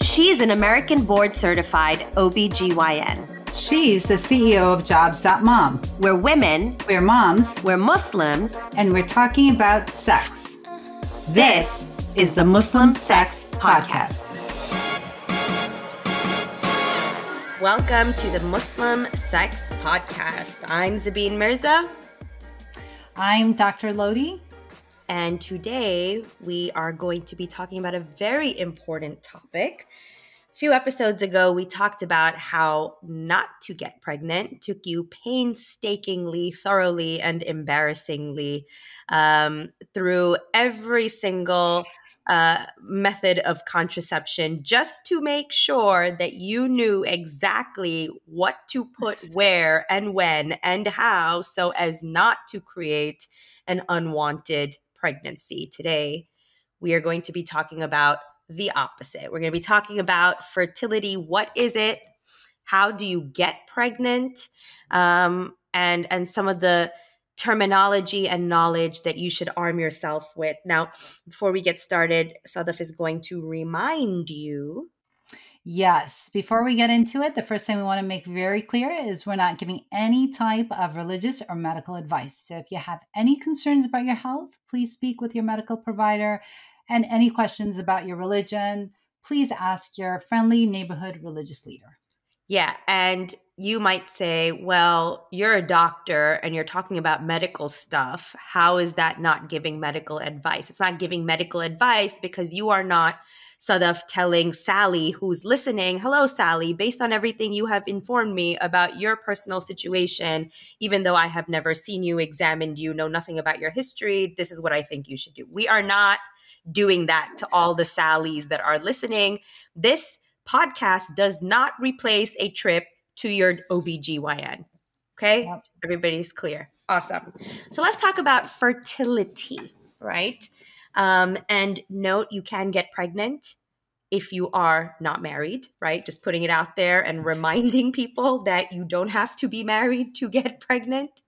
She's an American board-certified OBGYN. She's the CEO of Jobs.mom. We're women. We're moms. We're Muslims. And we're talking about sex. This is the Muslim Sex Podcast. Welcome to the Muslim Sex Podcast. I'm Zabeen Mirza. I'm Dr. Lodhi. And today we are going to be talking about a very important topic. A few episodes ago, we talked about how not to get pregnant took you painstakingly, thoroughly, and embarrassingly through every single method of contraception just to make sure that you knew exactly what to put where and when and how so as not to create an unwanted pregnancy. Today, we are going to be talking about the opposite. We're going to be talking about fertility. What is it? How do you get pregnant? And some of the terminology and knowledge that you should arm yourself with. Now, before we get started, Sadaf is going to remind you. Yes. Before we get into it, the first thing we want to make very clear is we're not giving any type of religious or medical advice. So if you have any concerns about your health, please speak with your medical provider. And any questions about your religion, please ask your friendly neighborhood religious leader. Yeah. And you might say, well, you're a doctor and you're talking about medical stuff. How is that not giving medical advice? It's not giving medical advice because you are not Sadaf telling Sally who's listening, hello, Sally, based on everything you have informed me about your personal situation, even though I have never seen you, examined you, know nothing about your history, this is what I think you should do. We are not doing that to all the Sallys that are listening. This podcast does not replace a trip to your OBGYN. Okay? Yep. Everybody's clear. Awesome. So let's talk about fertility, right? And note, you can get pregnant if you are not married, right? Just putting it out there and reminding people that you don't have to be married to get pregnant.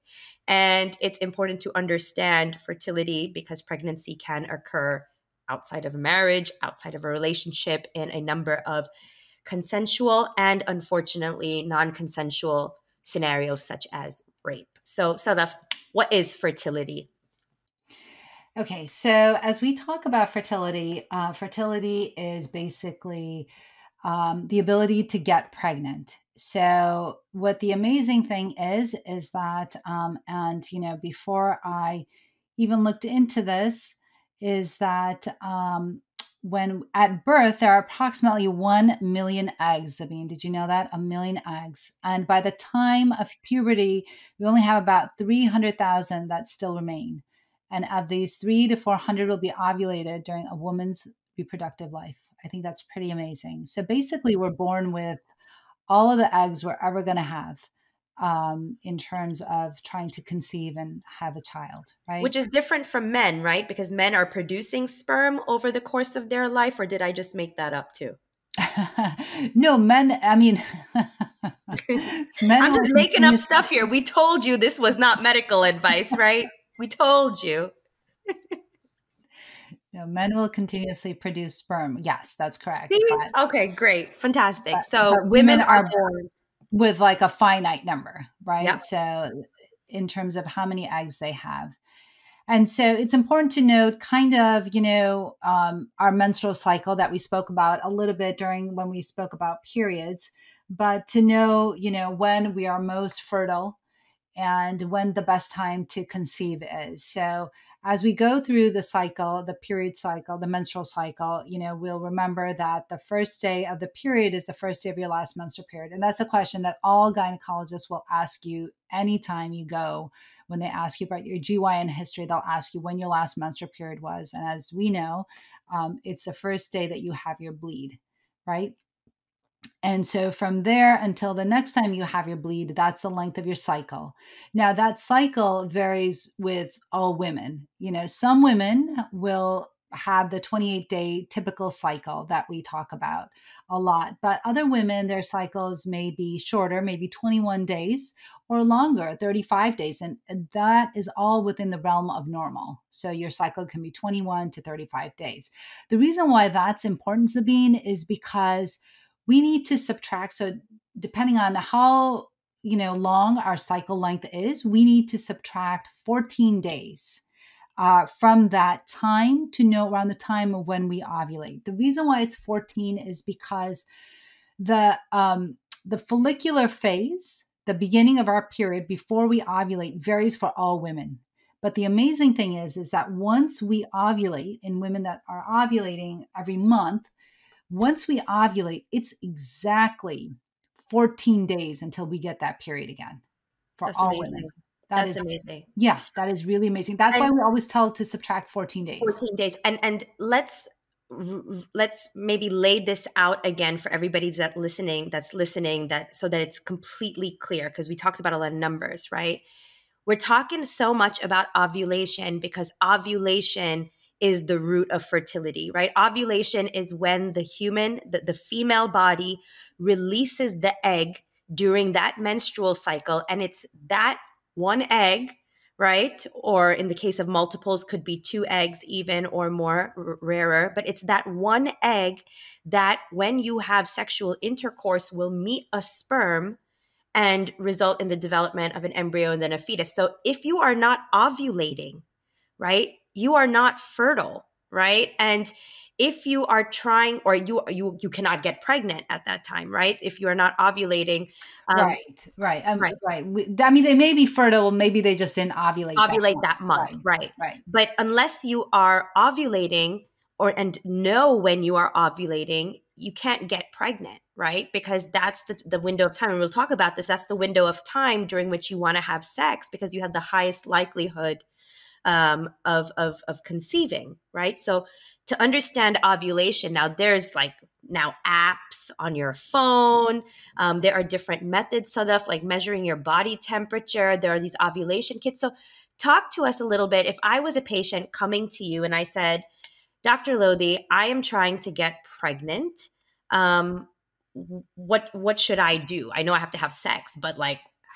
And it's important to understand fertility because pregnancy can occur outside of a marriage, outside of a relationship, in a number of consensual and unfortunately non-consensual scenarios such as rape. So Sadaf, what is fertility? Okay, so as we talk about fertility, fertility is basically the ability to get pregnant. So what the amazing thing is that, and you know, before I even looked into this, is that when at birth, there are approximately 1 million eggs. Zabeen, did you know that? 1 million eggs. And by the time of puberty, we only have about 300,000 that still remain. And of these, 300 to 400 will be ovulated during a woman's reproductive life. I think that's pretty amazing. So basically, we're born with all of the eggs we're ever going to have in terms of trying to conceive and have a child, right? Which is different from men, right? Because men are producing sperm over the course of their life, or did I just make that up too? No, men, I mean, men I'm just making up stuff here. We told you this was not medical advice, right? We told you. No, men will continuously produce sperm. Yes, that's correct. Okay, great. Fantastic. So women are born with like a finite number, right? Yep. So in terms of how many eggs they have. And so it's important to note kind of, you know, our menstrual cycle that we spoke about a little bit when we spoke about periods, but to know, you know, when we are most fertile and when the best time to conceive is. So as we go through the cycle, the period cycle, the menstrual cycle, you know, we'll remember that the first day of the period is the first day of your last menstrual period. And that's a question that all gynecologists will ask you anytime you go. When they ask you about your GYN history, they'll ask you when your last menstrual period was. And as we know, it's the first day that you have your bleed, right? And so from there until the next time you have your bleed, that's the length of your cycle. Now that cycle varies with all women. You know, some women will have the 28-day typical cycle that we talk about a lot. But other women, their cycles may be shorter, maybe 21 days or longer, 35 days. And that is all within the realm of normal. So your cycle can be 21 to 35 days. The reason why that's important, Zabeen, is because we need to subtract. So depending on how long our cycle length is, we need to subtract 14 days from that time to know around the time of when we ovulate. The reason why it's 14 is because the follicular phase, the beginning of our period before we ovulate, varies for all women. But the amazing thing is that once we ovulate, in women that are ovulating every month, once we ovulate, it's exactly 14 days until we get that period again for That's all amazing. women. That's amazing. Yeah, that is really amazing. That's why we always tell to subtract 14 days. 14 days. And let's maybe lay this out again for everybody that's listening, that so that it's completely clear, because we talked about a lot of numbers, right? We're talking so much about ovulation because ovulation is the root of fertility, right? Ovulation is when the female body releases the egg during that menstrual cycle. And it's that one egg, right? Or in the case of multiples, could be 2 eggs even, or more rarer. But it's that one egg that when you have sexual intercourse will meet a sperm and result in the development of an embryo and then a fetus. So if you are not ovulating, right, you are not fertile, right? And if you are trying, or you cannot get pregnant at that time, right? If you are not ovulating. Right. I mean, they may be fertile, maybe they just didn't ovulate that month. Right. Right. But unless you are ovulating and know when you are ovulating, you can't get pregnant, right? Because that's the window of time. And we'll talk about this. That's the window of time during which you want to have sex, because you have the highest likelihood of conceiving, right? So to understand ovulation, now there's now apps on your phone. There are different methods, Sadaf, like measuring your body temperature. There are these ovulation kits. So talk to us a little bit. If I was a patient coming to you and I said, Dr. Lodhi, I am trying to get pregnant. What should I do? I know I have to have sex, but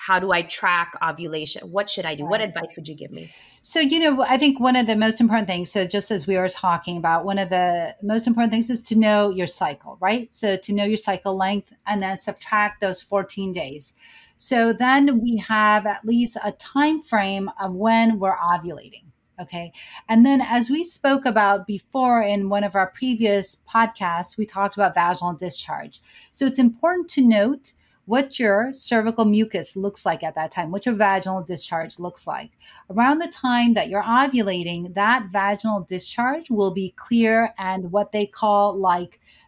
how do I track ovulation? What should I do? Right. What advice would you give me? So, I think one of the most important things, so just as we were talking about, one of the most important things is to know your cycle, right? So to know your cycle length and then subtract those 14 days. So then we have at least a time frame of when we're ovulating. Okay. And then as we spoke about before in one of our previous podcasts, we talked about vaginal discharge. So it's important to note what your cervical mucus looks like at that time, what your vaginal discharge looks like. Around the time that you're ovulating, that vaginal discharge will be clear and what they call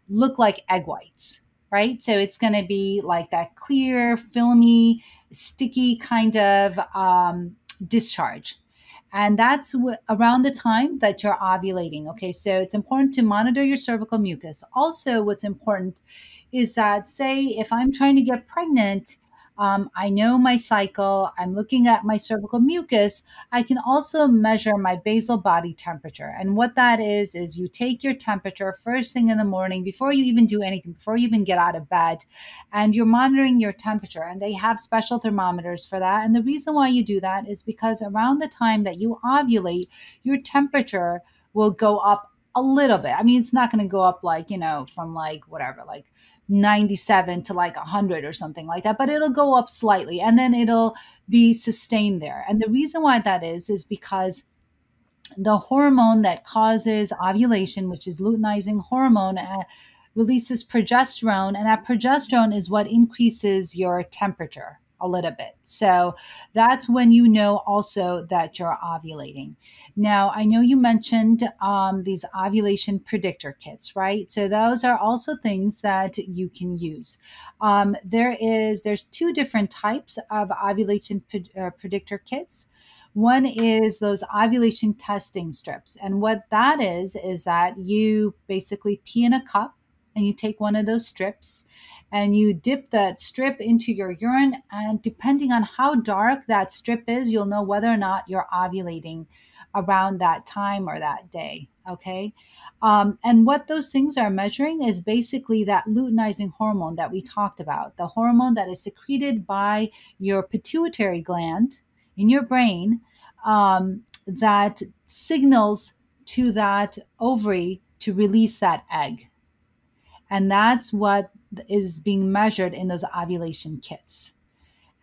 look like egg whites, right? So it's going to be like that clear, filmy, sticky kind of discharge. And that's around the time that you're ovulating. Okay, so it's important to monitor your cervical mucus. Also, what's important is that, say, if I'm trying to get pregnant, I know my cycle, I'm looking at my cervical mucus, I can also measure my basal body temperature. And what that is you take your temperature first thing in the morning before you even do anything, before you even get out of bed, and you're monitoring your temperature. And they have special thermometers for that. And the reason why you do that is because around the time that you ovulate, your temperature will go up a little bit. I mean, it's not going to go up from 97 to 100 or something like that, but it'll go up slightly and then it'll be sustained there. And the reason why that is because the hormone that causes ovulation, which is luteinizing hormone, releases progesterone, and that progesterone is what increases your temperature a little bit. So that's when you know also that you're ovulating. Now, I know you mentioned these ovulation predictor kits, right? So those are also things that you can use. There's 2 different types of ovulation predictor kits. One is those ovulation testing strips. And what that is that you basically pee in a cup and you take one of those strips and you dip that strip into your urine. And depending on how dark that strip is, you'll know whether or not you're ovulating around that time or that day. Okay. And what those things are measuring is basically that luteinizing hormone that we talked about, the hormone that is secreted by your pituitary gland in your brain, that signals to that ovary to release that egg. And that's what is being measured in those ovulation kits.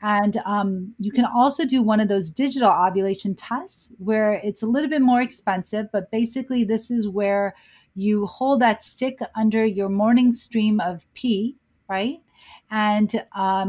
And you can also do one of those digital ovulation tests where it's a little bit more expensive, but basically, this is where you hold that stick under your morning stream of pee, right? And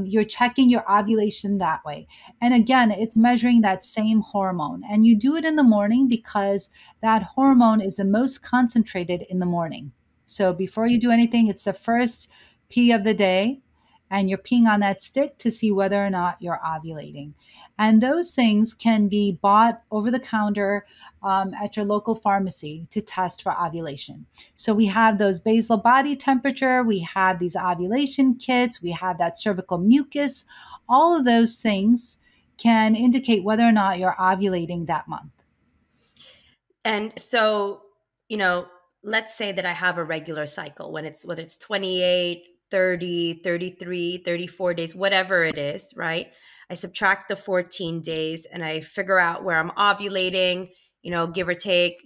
you're checking your ovulation that way. And again, it's measuring that same hormone. And you do it in the morning because that hormone is the most concentrated in the morning. So before you do anything, it's the first pee of the day, and you're peeing on that stick to see whether or not you're ovulating. And those things can be bought over the counter at your local pharmacy to test for ovulation. So we have those basal body temperature, we have these ovulation kits, we have that cervical mucus. All of those things can indicate whether or not you're ovulating that month. And so, let's say that I have a regular cycle when it's whether it's 28, 30, 33, 34 days, whatever it is, right? I subtract the 14 days and I figure out where I'm ovulating, give or take,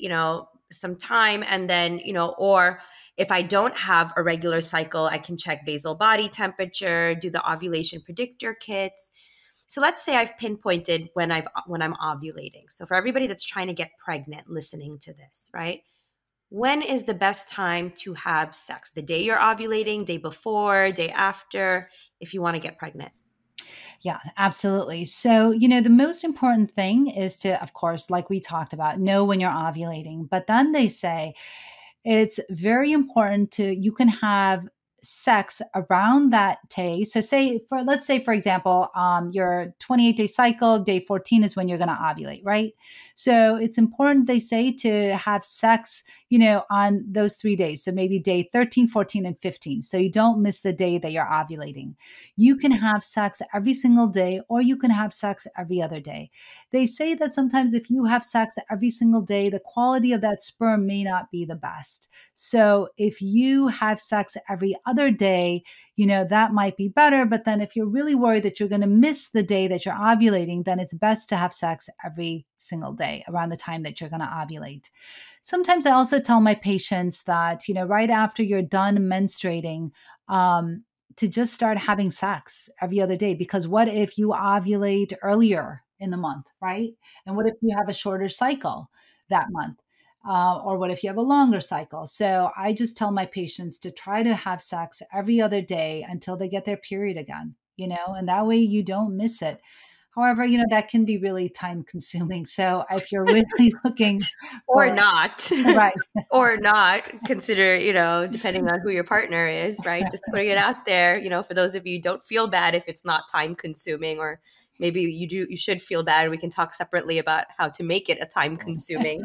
some time. And then, or if I don't have a regular cycle, I can check basal body temperature, do the ovulation predictor kits. So let's say I've pinpointed when I'm ovulating. So for everybody that's trying to get pregnant listening to this, right? When is the best time to have sex? The day you're ovulating, day before, day after, if you want to get pregnant? Yeah, absolutely. So, the most important thing is to, of course, like we talked about, know when you're ovulating. But then they say it's very important you can have sex around that day. So let's say, for example, your 28-day cycle, day 14 is when you're going to ovulate, right? So it's important, they say, to have sex, on those 3 days. So maybe day 13, 14, and 15. So you don't miss the day that you're ovulating. You can have sex every single day, or you can have sex every other day. They say that sometimes if you have sex every single day, the quality of that sperm may not be the best. So if you have sex every other day, that might be better. But then if you're really worried that you're going to miss the day that you're ovulating, then it's best to have sex every single day around the time that you're going to ovulate. Sometimes I also tell my patients that, right after you're done menstruating, to just start having sex every other day. Because what if you ovulate earlier in the month, right? And what if you have a shorter cycle that month? Or what if you have a longer cycle? So I just tell my patients to try to have sex every other day until they get their period again, and that way you don't miss it. However, that can be really time consuming. So if you're really looking Or for, not. right, Or not consider, depending on who your partner is, right? Just putting it out there, for those of you who don't feel bad if it's not time consuming, or maybe you should feel bad. We can talk separately about how to make it a time consuming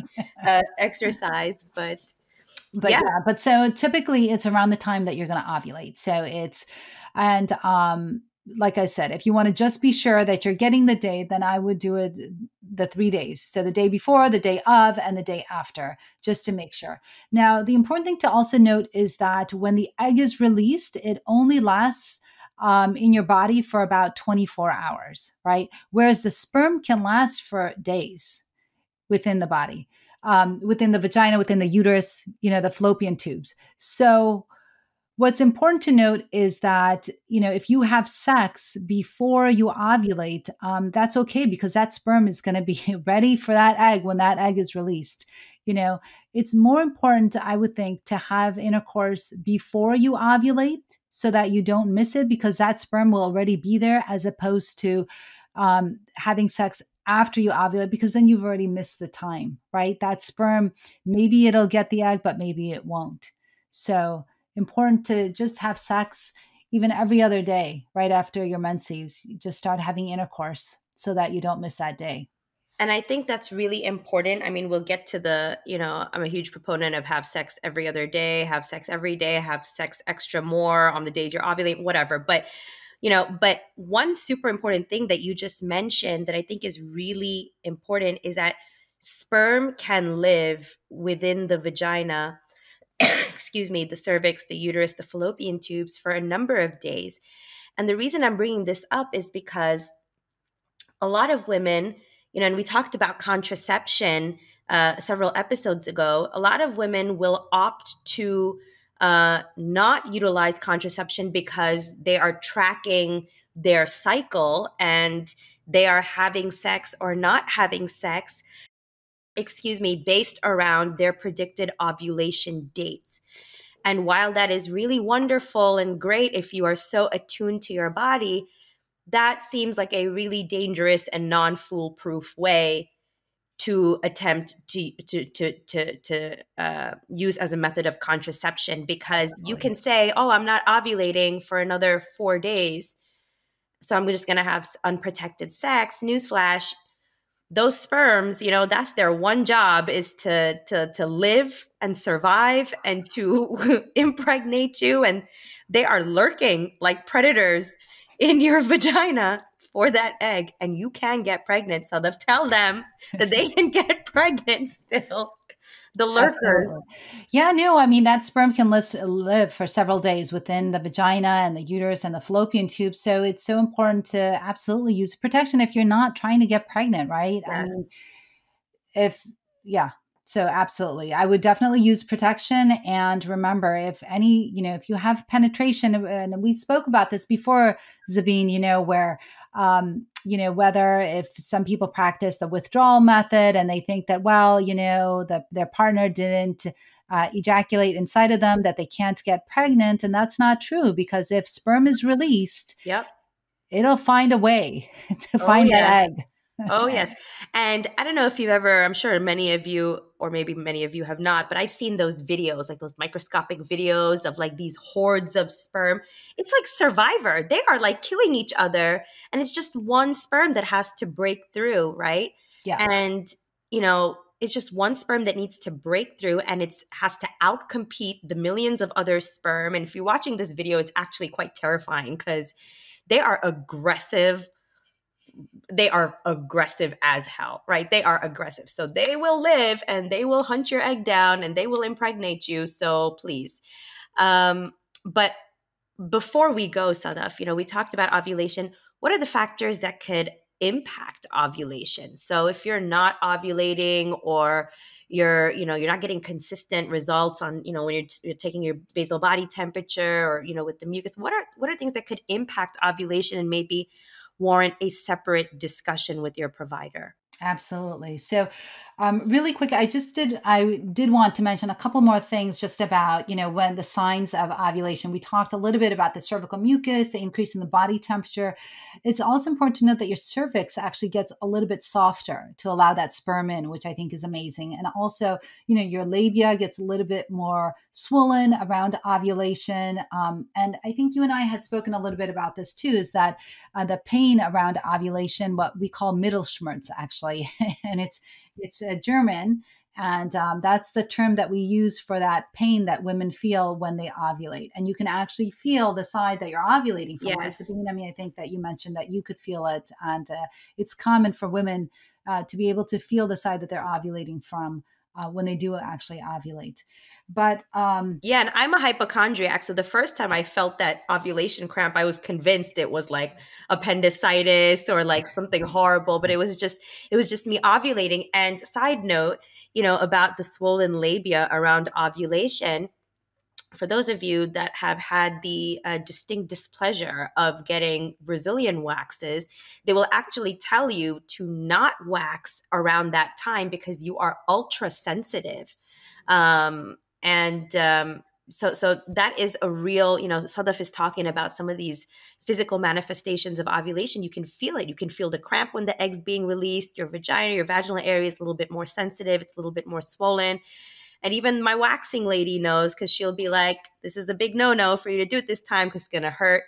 exercise. But but yeah. yeah, but so typically it's around the time that you're going to ovulate. So and like I said, if you want to just be sure that you're getting the day, then I would do it the 3 days. So the day before, the day of, and the day after, just to make sure. Now, the important thing to also note is that when the egg is released, it only lasts in your body for about 24 hours, right? Whereas the sperm can last for days within the body, within the vagina, within the uterus, the fallopian tubes. So what's important to note is that, if you have sex before you ovulate, that's okay, because that sperm is going to be ready for that egg when that egg is released. It's more important, I would think, to have intercourse before you ovulate so that you don't miss it, because that sperm will already be there, as opposed to having sex after you ovulate, because then you've already missed the time, right? That sperm, maybe it'll get the egg, but maybe it won't. So important to just have sex even every other day right after your menses. Just start having intercourse so that you don't miss that day. And I think that's really important. I mean, we'll get to I'm a huge proponent of have sex every other day, have sex every day, have sex extra more on the days you're ovulating, whatever. But one super important thing that you just mentioned that I think is really important is that sperm can live within the vagina, excuse me, the cervix, the uterus, the fallopian tubes for a number of days. And the reason I'm bringing this up is because a lot of women, and we talked about contraception several episodes ago, a lot of women will opt to not utilize contraception because they are tracking their cycle and they are having sex or not having sex, based around their predicted ovulation dates. And while that is really wonderful and great if you are so attuned to your body, that seems like a really dangerous and non-foolproof way to attempt to use as a method of contraception, because you can say, oh, I'm not ovulating for another 4 days, so I'm just going to have unprotected sex. Newsflash, those sperms, that's their one job, is to live and survive and to impregnate you. And they are lurking like predators in your vagina for that egg. And you can get pregnant. So they'll tell them that they can get pregnant still. The lurkers. Absolutely. Yeah, no, I mean, that sperm can live for several days within the vagina and the uterus and the fallopian tube. So it's so important to absolutely use protection if you're not trying to get pregnant, right? Yes. I mean, so absolutely. I would definitely use protection. And remember, if you have penetration, and we spoke about this before, Zabeen, where whether if some people practice the withdrawal method and they think that, well, their partner didn't ejaculate inside of them, that they can't get pregnant. And that's not true, because if sperm is released, it'll find a way to find that egg. Oh, yes. And I don't know if you've ever, I'm sure many of you, or maybe many of you have not, but I've seen those videos, like those microscopic videos of like these hordes of sperm. It's like Survivor. They are like killing each other. And it's just one sperm that has to break through, right? Yes. And, it's just one sperm that needs to break through, and it has to outcompete the millions of other sperm. And if you're watching this video, it's actually quite terrifying because they are aggressive. They are aggressive as hell, right? They are aggressive. So they will live and they will hunt your egg down and they will impregnate you. So please. But before we go, Sadaf, we talked about ovulation. What are the factors that could impact ovulation? So if you're not ovulating, or you're not getting consistent results on, when you're taking your basal body temperature, or, with the mucus, what are things that could impact ovulation and maybe warrant a separate discussion with your provider? Absolutely. So really quick, I did want to mention a couple more things just about, when the signs of ovulation. We talked a little bit about the cervical mucus, the increase in the body temperature. It's also important to note that your cervix actually gets a little bit softer to allow that sperm in, which I think is amazing. And also, your labia gets a little bit more swollen around ovulation. And I think you and I had spoken a little bit about this too, is that the pain around ovulation, what we call Mittelschmerz, actually, and it's German, and that's the term that we use for that pain that women feel when they ovulate. And you can actually feel the side that you're ovulating from. Yes. I mean, I think that you mentioned that you could feel it, and it's common for women to be able to feel the side that they're ovulating from when they do actually ovulate. But and I'm a hypochondriac. So the first time I felt that ovulation cramp, I was convinced it was like appendicitis or like something horrible, but it was just me ovulating. And side note, about the swollen labia around ovulation, for those of you that have had the distinct displeasure of getting Brazilian waxes, they will actually tell you to not wax around that time because you are ultra sensitive. So that is a real, Sadaf is talking about some of these physical manifestations of ovulation. You can feel it. You can feel the cramp when the egg's being released. Your vagina, your vaginal area is a little bit more sensitive. It's a little bit more swollen. And even my waxing lady knows, because she'll be like, this is a big no-no for you to do it this time because it's going to hurt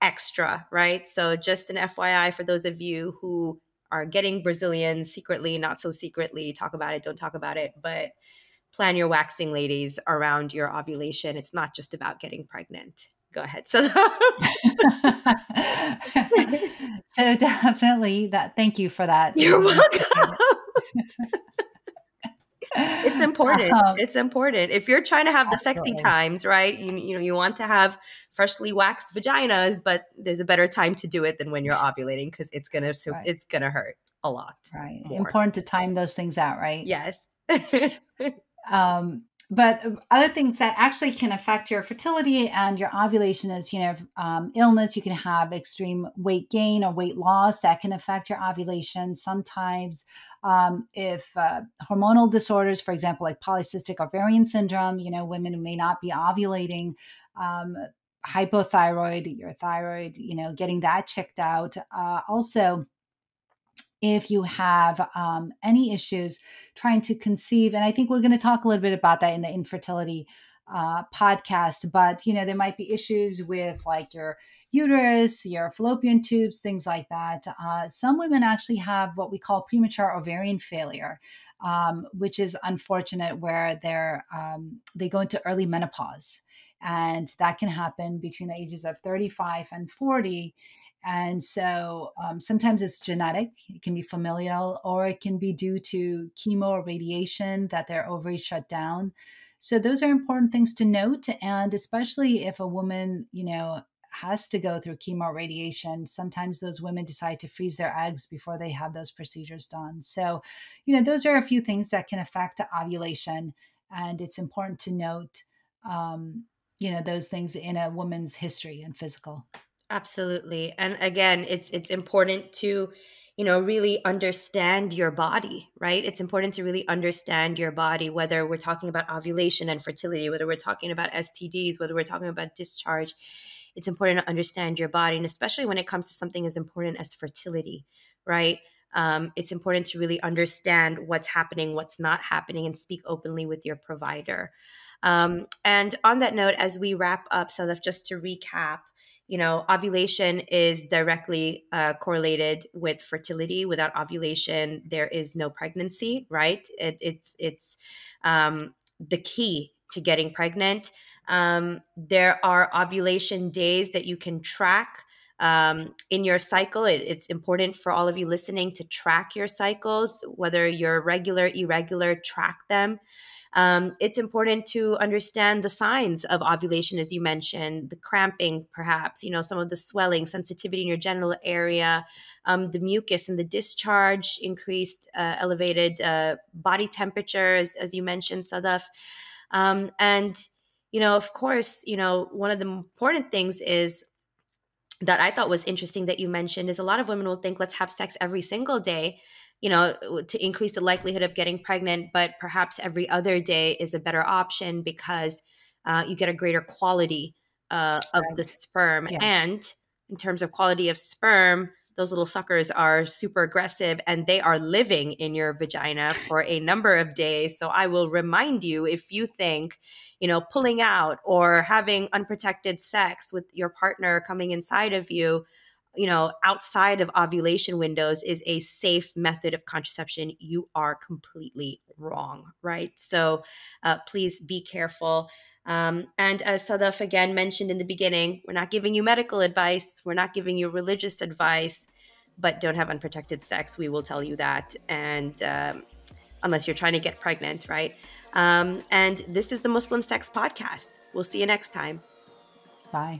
extra, right? So just an FYI for those of you who are getting Brazilians secretly, not so secretly, talk about it, don't talk about it, but plan your waxing ladies around your ovulation. It's not just about getting pregnant. Go ahead. So definitely thank you for that. You're welcome. It's important. It's important. If you're trying to have the sexy Absolutely. times, right? You want to have freshly waxed vaginas, but there's a better time to do it than when you're ovulating because Right. it's gonna hurt a lot Right. more. Important to time those things out, right? Yes. But other things that actually can affect your fertility and your ovulation is, illness. You can have extreme weight gain or weight loss that can affect your ovulation. Sometimes, if hormonal disorders, for example, like polycystic ovarian syndrome, women who may not be ovulating, um, hypothyroid, your thyroid, getting that checked out. Also, if you have any issues trying to conceive, and I think we're going to talk a little bit about that in the infertility podcast, but there might be issues with like your uterus, your fallopian tubes, things like that. Some women actually have what we call premature ovarian failure, which is unfortunate, where they go into early menopause, and that can happen between the ages of 35 and 40. And so sometimes it's genetic, it can be familial, or it can be due to chemo or radiation that their ovaries shut down. So those are important things to note. And especially if a woman, has to go through chemo or radiation, sometimes those women decide to freeze their eggs before they have those procedures done. So, those are a few things that can affect ovulation. And it's important to note, those things in a woman's history and physical. Absolutely. And again, it's important to, really understand your body, right? It's important to really understand your body, whether we're talking about ovulation and fertility, whether we're talking about STDs, whether we're talking about discharge. It's important to understand your body, and especially when it comes to something as important as fertility, right? It's important to really understand what's happening, what's not happening, and speak openly with your provider. And on that note, as we wrap up, Sadaf, just to recap, ovulation is directly correlated with fertility. Without ovulation, there is no pregnancy, right? It's the key to getting pregnant. There are ovulation days that you can track in your cycle. It's important for all of you listening to track your cycles, whether you're regular, irregular, track them. It's important to understand the signs of ovulation, as you mentioned, the cramping, perhaps, some of the swelling, sensitivity in your genital area, the mucus and the discharge, increased, elevated body temperature, as you mentioned, Sadaf. And, of course, one of the important things is that I thought was interesting that you mentioned is a lot of women will think, let's have sex every single day, to increase the likelihood of getting pregnant. But perhaps every other day is a better option because you get a greater quality of the Right. sperm. Yeah. And in terms of quality of sperm, those little suckers are super aggressive and they are living in your vagina for a number of days. So I will remind you, if you think, pulling out or having unprotected sex with your partner coming inside of you, outside of ovulation windows is a safe method of contraception, you are completely wrong, right? So please be careful. And as Sadaf again mentioned in the beginning, we're not giving you medical advice, we're not giving you religious advice, but don't have unprotected sex. We will tell you that. And unless you're trying to get pregnant, right? And this is the Muslim Sex Podcast. We'll see you next time. Bye.